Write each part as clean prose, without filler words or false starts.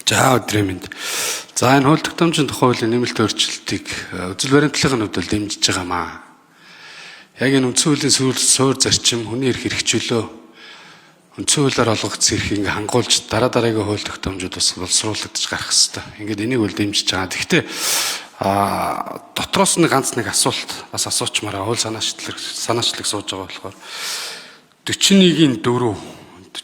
За өдрийн мэнд. За энэ хууль тогтоомжийн тухай хуулийн нэмэлт өөрчлөлтийг үзэл баримтлалын хувьд дэмжиж байгаамаа. Яг энэ үндсэн хуулийн суур зарчим хүний эрх хэрэгжүүлөө үндсэн хуулиар олгогдсон эрхийг хангуулж дараагийн хууль тогтоомжууд бас боловсруулагдаж гарах хэрэгтэй. Ингээд энийг үл дэмжиж байгаа. Гэхдээ дотроос нь ганц нэг асуулт бас асуучмаараа хууль санаачлаг сууж байгаа болохоор 41-ийн 4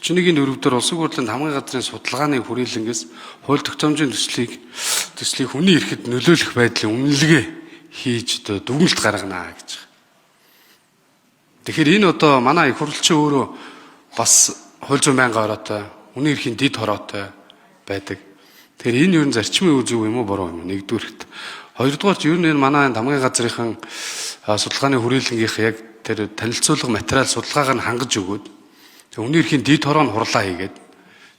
дээр улсын хурлын хамгийн газрын судалгааны хүрээлэнгээс хууль тогтоомжийн төслийг хүний эрхэд нөлөөлөх байдлын үнэлгээ хийж дүгнэлт гаргана гэж. Тэгэхээр энэ одоо манай их хурлчин өөрөө бас хууль зүйн байнгын ороотой, хүний эрхийн дэд хороотой байдаг. Тэгэхээр энэ юу н зарчмын үе зөв юм уу буруу юм уу? Нэгдүгээрт. Хоёрдугаарт ер нь энэ манай хамгийн газрынхан судалгааны хүрээлэнгийнх яг тэр танилцуулга материал судалгааг нь хангаж өгөөд хүний эрхийн дэд хороо нь хурлаа хийгээд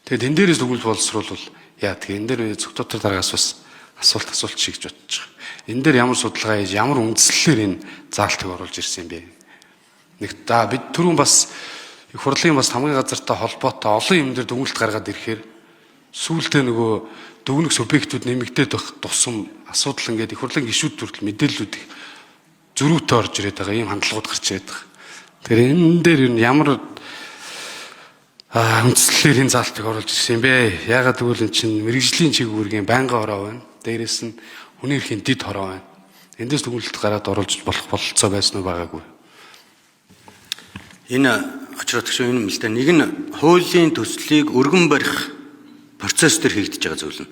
тэгээд энэ дээрээс дүгнэлт боловсруулвал яа тэгээ энэ дээр зөвхөн дараагаас бас асуулт шиг гэж бодож байгаа. Энэ дээр ямар судалгаа хийж ямар үндслэлээр энэ заалтыг оруулж ирсэн юм бэ? Нэг бид түрүүн бас их хурлын бас хамгийн газартай холбоотой олон юм дээр дүгнэлт гаргаад ирэхээр сүүлдээ нөгөө дүгнэх субъектүүд нэмэгдээд байх тусам асуудал ингээд их хурлын гишүүд хүртэл мэдээллүүд их зөрүүтэй орж ирээд байгаа ийм хандлагууд гарч ирээд байгаа. Тэгэхээр энэ дээр юу ямар үндслэлээр энэ заалтыг оруулж ирсэн юм бэ? Яагаад гэвэл эн чинь мэрэгжлийн чиглэлгийн байнгын хороо байна. Дээрээс нь хүний эрхийн дэд хороо байна. Эндээс дүгнэлт гараад оруулж болох бололцоо байсан уу байгаагүй. Энэ очротгош юм л да. Нэг нь хуулийн төслийг өргөн барих процесс төр хийгдэж байгаа зүйл нь.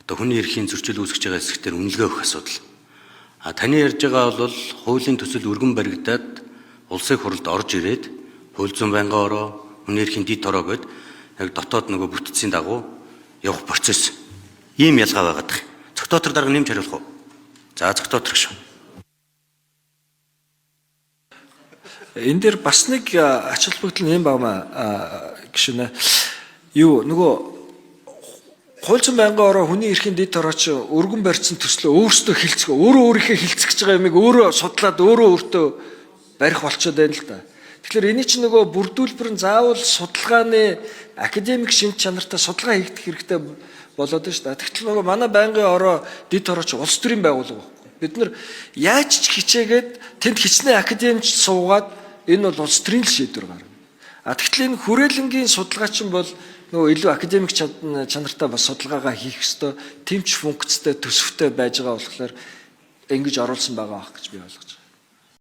Одоо хүний эрхийн зөрчил үүсгэж байгаа хэсгээр үнэлгээ өгөх асуудал. Таны ярьж байгаа бол хуулийн төсөл өргөн баригдаад улсын хурлд орж ирээд хууль зүйн байнгын ороо, хүний эрхийн дэд хороо гээд яг дотоод нөгөө бүтцийн дагуу явах процесс. Ийм ялгаа байгаад байна. Цогтоотор дарга нэмж хариулах уу? За цогтоотор шүү. Энэ дээр бас нэг ач холбогдол юм баамаа гişүнэ. Юу нөгөө хууль зүйн байнгын ороо хүний эрхийн дэд хороо чи өргөн барьсан төслөө өөрсдөө хилцэх, өөрийнхөө хилцэх гэж байгаа юмыг өөрөө судлаад өөртөө барих болчиход байна л да. Тэгэхээр эний чинь нөгөө бүрдүүлбэр нь заавал судалгааны академик шинж чанартай судалгаа хийгдэх хэрэгтэй болоод байна шүү дээ. Тэгтэл нөгөө манай байнгын ороо дэд хороо чи улс төрийн байгууллага байхгүй. Бид нар яаж ч хичээгээд тэнд хичнээн академич суугаад энэ бол улс төрийн шийдвэр гарна. Тэгтэл энэ хүрээлэнгийн судалгаач нь бол нөгөө илүү академик чанартай бас судалгаагаа хийх ёстой, тэмч функцтэй төсөвтэй байж байгаа болохоор ингэж оруулсан байгаа байх гэж би ойлгож байна.